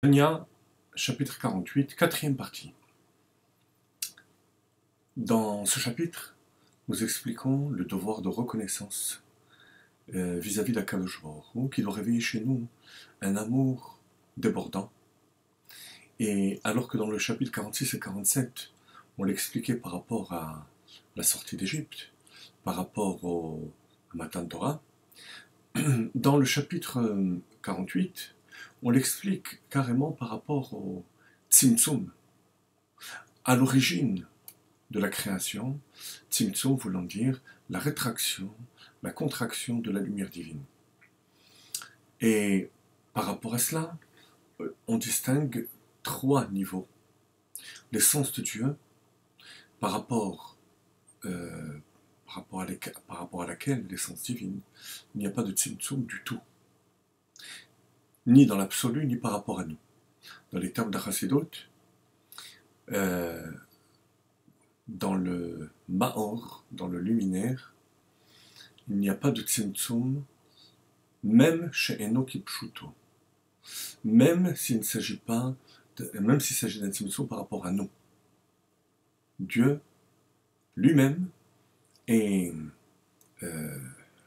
Tania, chapitre 48, quatrième partie. Dans ce chapitre, nous expliquons le devoir de reconnaissance vis-à-vis d'Akadosh Baruch Hu, qui doit réveiller chez nous un amour débordant. Et alors que dans le chapitre 46 et 47, on l'expliquait par rapport à la sortie d'Égypte, par rapport au Matan Torah, dans le chapitre 48, on l'explique carrément par rapport au Tzimtzum, à l'origine de la création, Tzimtzum voulant dire la rétraction, la contraction de la lumière divine. Et par rapport à cela, on distingue trois niveaux. L'essence de Dieu, par rapport à laquelle, l'essence divine, il n'y a pas de Tzimtzum du tout. Ni dans l'absolu, ni par rapport à nous. Dans les termes d'Achassidot, dans le Maor, dans le luminaire, il n'y a pas de Tzimtzum, même chez Enoch Pshuto. Même s'il s'agit d'un Tzimtzum par rapport à nous. Dieu lui-même est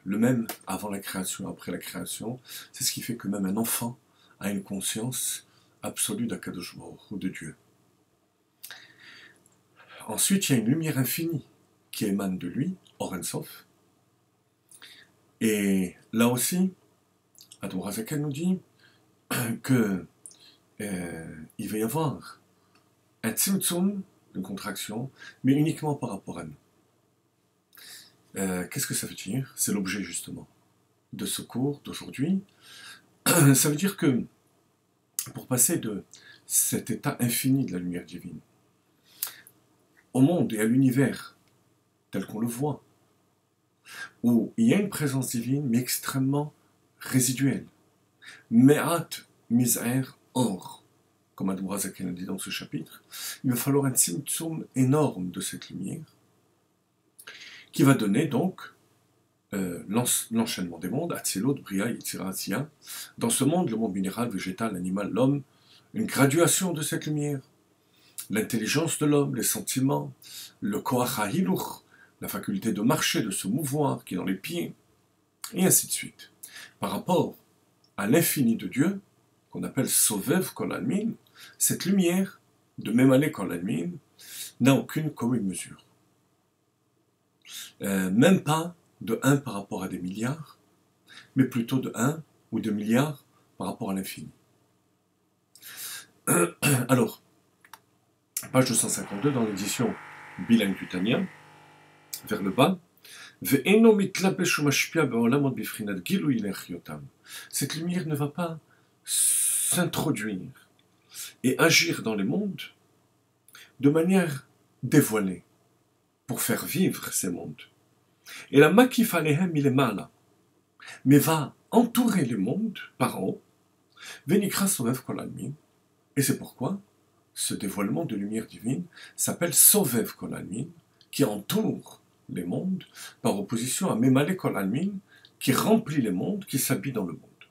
le même avant la création, après la création. C'est ce qui fait que même un enfant a une conscience absolue d'Akadosh Baruch Hu, de Dieu. Ensuite, il y a une lumière infinie qui émane de lui, Or Ein Sof. Et là aussi, Adon Razakel nous dit que il va y avoir un tzimtzum, une contraction, mais uniquement par rapport à nous. Qu'est-ce que ça veut dire? C'est l'objet justement de ce cours d'aujourd'hui. Ça veut dire que pour passer de cet état infini de la lumière divine au monde et à l'univers tel qu'on le voit, où il y a une présence divine mais extrêmement résiduelle, me'at miz'er or, comme Admor Zaken a dit dans ce chapitre, il va falloir un tzimtzum énorme de cette lumière qui va donner donc l'enchaînement des mondes, Atzelot, Bria, Yetzira, Asiya. Dans ce monde, le monde minéral, végétal, animal, l'homme, une graduation de cette lumière. L'intelligence de l'homme, les sentiments, le Koach HaHiluch, la faculté de marcher, de se mouvoir, qui est dans les pieds, et ainsi de suite. Par rapport à l'infini de Dieu, qu'on appelle Sovev Kol Almin, cette lumière de Memale Kol Almin n'a aucune commune mesure. Même pas de 1 par rapport à des milliards, mais plutôt de 1 ou 2 milliards par rapport à l'infini. Alors, page 252 dans l'édition bilingue du Tania, vers le bas, cette lumière ne va pas s'introduire et agir dans les mondes de manière dévoilée pour faire vivre ces mondes. Et la makif alehem milemala, mais va entourer les mondes par en haut, venikra sovev kol almin, et c'est pourquoi ce dévoilement de lumière divine s'appelle sovev kol almin, qui entoure les mondes, par opposition à memale kol almin, qui remplit les mondes, qui s'habille dans le monde,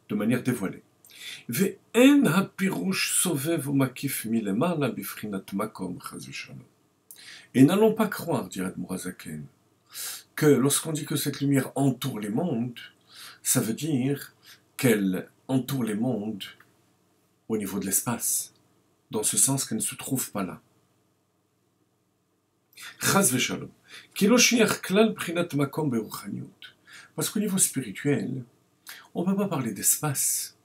de manière dévoilée. Ve'en hapirush sovev umakif milemala bifrinat makom chas v'shalom. Et n'allons pas croire, dirait Admor Zaken, que lorsqu'on dit que cette lumière entoure les mondes, ça veut dire qu'elle entoure les mondes au niveau de l'espace, dans ce sens qu'elle ne se trouve pas là. Chas v'shalom. Parce qu'au niveau spirituel, on ne peut pas parler d'espace.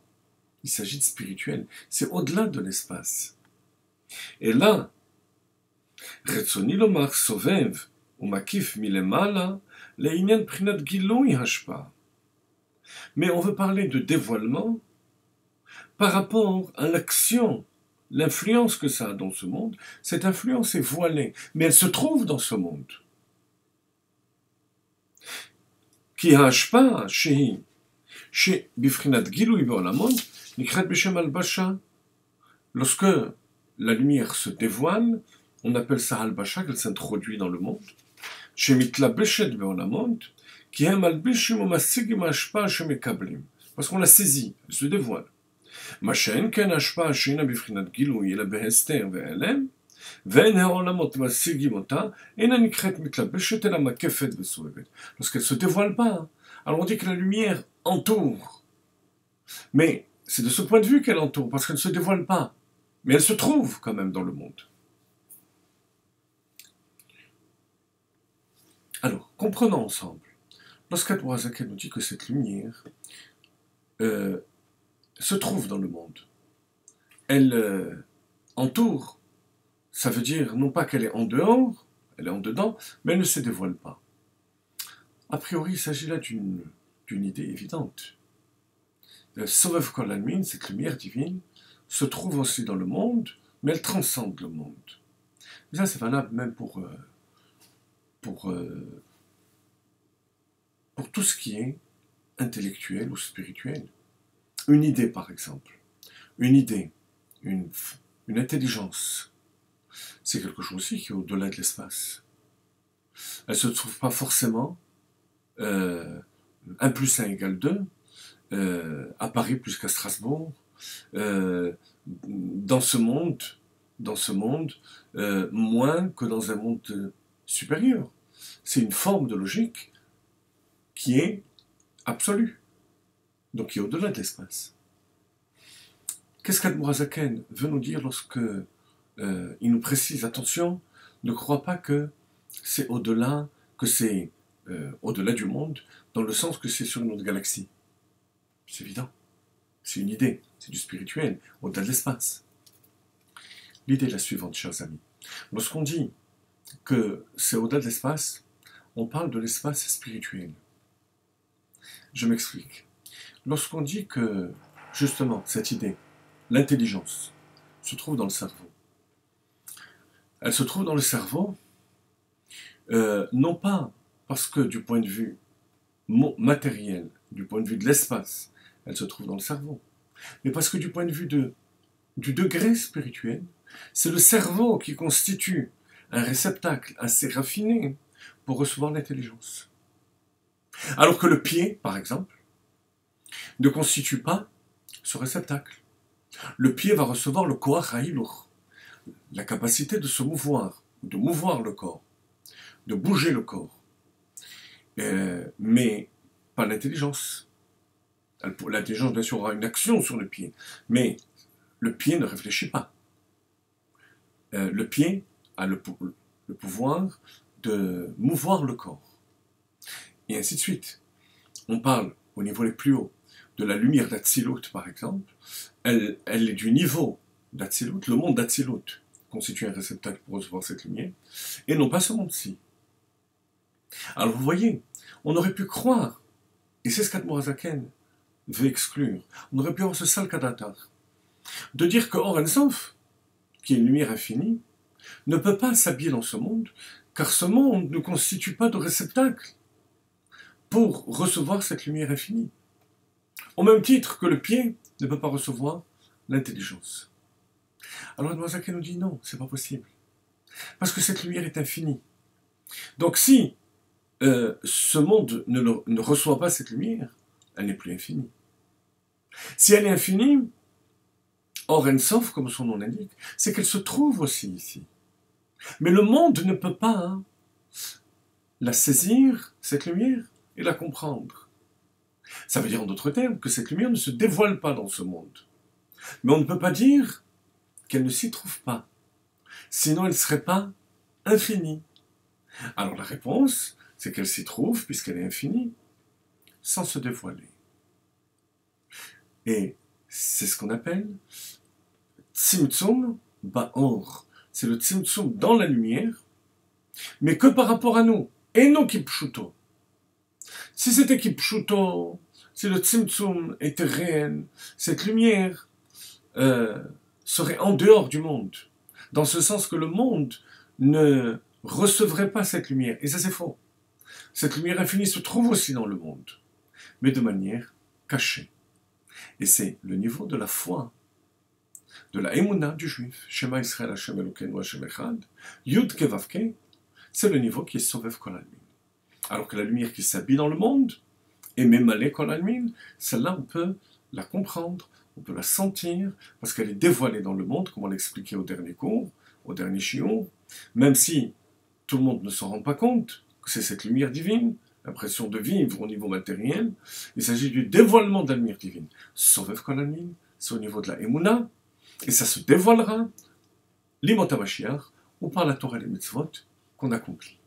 Il s'agit de spirituel. C'est au-delà de l'espace. Et là, רצוני לומר סובב ומקיף מלמעלה לעניין בחינת גילוי השפעה. Mais on veut parler de dévoilement par rapport à l'action, l'influence que ça a dans ce monde. Cette influence est voilée, mais elle se trouve dans ce monde. כי ההשפעה שהיא שבבחינת גילוי בעולמות נקראת בשם הלבשה. Lorsque la lumière se dévoile, on appelle ça Halbasha, qu'elle s'introduit dans le monde. Parce qu'on la saisit, elle se dévoile. מה שאין כן ההשפעה שאינה בבחינת גילוי, אלא בהסתר והיעלם, ואין העולמות משיגים אותה, אינה נקראת מתלבשת, אלא מקפת וסובבת. Lorsqu'elle se dévoile pas, alors on dit que la lumière entoure. Mais c'est de ce point de vue qu'elle entoure, parce qu'elle ne se dévoile pas. Mais elle se trouve quand même dans le monde. Alors, comprenons ensemble. Lorsqu'Admor HaZaken nous dit que cette lumière se trouve dans le monde, elle entoure, ça veut dire non pas qu'elle est en dehors, elle est en dedans, mais elle ne se dévoile pas. A priori, il s'agit là d'une idée évidente. Sovev Kol Almin, cette lumière divine, se trouve aussi dans le monde, mais elle transcende le monde. Et ça, c'est valable même pour tout ce qui est intellectuel ou spirituel. Une idée, par exemple. Une idée, une intelligence. C'est quelque chose aussi qui est au-delà de l'espace. Elle ne se trouve pas forcément 1 plus 1 égale 2, à Paris plus qu'à Strasbourg, dans ce monde, moins que dans un monde supérieur. C'est une forme de logique qui est absolue, donc qui est au-delà de l'espace. Qu'est-ce qu'Admor HaZaken veut nous dire lorsque il nous précise, attention, ne crois pas que c'est au-delà, au-delà du monde, dans le sens que c'est sur une autre galaxie. C'est évident. C'est une idée, c'est du spirituel, au-delà de l'espace. L'idée est la suivante, chers amis. Lorsqu'on dit que c'est au-delà de l'espace, on parle de l'espace spirituel. Je m'explique. Lorsqu'on dit que, justement, cette idée, l'intelligence, se trouve dans le cerveau, elle se trouve dans le cerveau, non pas parce que du point de vue matériel, du point de vue de l'espace, elle se trouve dans le cerveau, mais parce que du point de vue du degré spirituel, c'est le cerveau qui constitue un réceptacle assez raffiné pour recevoir l'intelligence. Alors que le pied, par exemple, ne constitue pas ce réceptacle. Le pied va recevoir le koach ha'ilur, la capacité de se mouvoir, de mouvoir le corps, de bouger le corps, mais pas l'intelligence. L'intelligence, bien sûr, aura une action sur le pied, mais le pied ne réfléchit pas. Le pied a le pouvoir de mouvoir le corps. Et ainsi de suite. On parle, au niveau les plus hauts, de la lumière d'Atsilut, par exemple. Elle est du niveau d'Atsilut. Le monde d'Atsilut constitue un réceptacle pour recevoir cette lumière, et non pas ce monde-ci. Alors vous voyez, on aurait pu croire, et c'est ce qu'Admor HaZaken veut exclure, on aurait pu avoir ce salkadatar, de dire que Or Ein Sof, qui est une lumière infinie, ne peut pas s'habiller dans ce monde, car ce monde ne constitue pas de réceptacle pour recevoir cette lumière infinie. Au même titre que le pied ne peut pas recevoir l'intelligence. Alors Admor HaZaken nous dit non, c'est pas possible. Parce que cette lumière est infinie. Donc si ce monde ne reçoit pas cette lumière, elle n'est plus infinie. Si elle est infinie, Or Ein Sof, comme son nom l'indique, c'est qu'elle se trouve aussi ici. Mais le monde ne peut pas la saisir, cette lumière, et la comprendre. Ça veut dire en d'autres termes que cette lumière ne se dévoile pas dans ce monde. Mais on ne peut pas dire qu'elle ne s'y trouve pas. Sinon, elle ne serait pas infinie. Alors la réponse, c'est qu'elle s'y trouve, puisqu'elle est infinie, sans se dévoiler. Et c'est ce qu'on appelle Tzimtzum Ba'or. C'est le Tzimtzum dans la lumière, mais que par rapport à nous, et non Kipshuto. Si c'était Kipshuto, si le Tzimtzum était réel, cette lumière serait en dehors du monde, dans ce sens que le monde ne recevrait pas cette lumière. Et ça, c'est faux. Cette lumière infinie se trouve aussi dans le monde, mais de manière cachée. Et c'est le niveau de la foi, de la émouna du juif. Shema Israël Hashem Elokeinu Hashem Echad, Yud Ke Vav Ke, c'est le niveau qui est Sovev Kol Almin. Alors que la lumière qui s'habille dans le monde, et Memale Kol Almin, celle-là, on peut la comprendre, on peut la sentir, parce qu'elle est dévoilée dans le monde, comme on l'expliquait au dernier cours, au dernier shiur, même si tout le monde ne s'en rend pas compte, que c'est cette lumière divine, l'impression de vivre au niveau matériel, il s'agit du dévoilement de la lumière divine. Sauf Kolanin, c'est au niveau de la Emouna, et ça se dévoilera, l'Imota Mashiach, ou par la Torah et les mitzvot qu'on accomplit.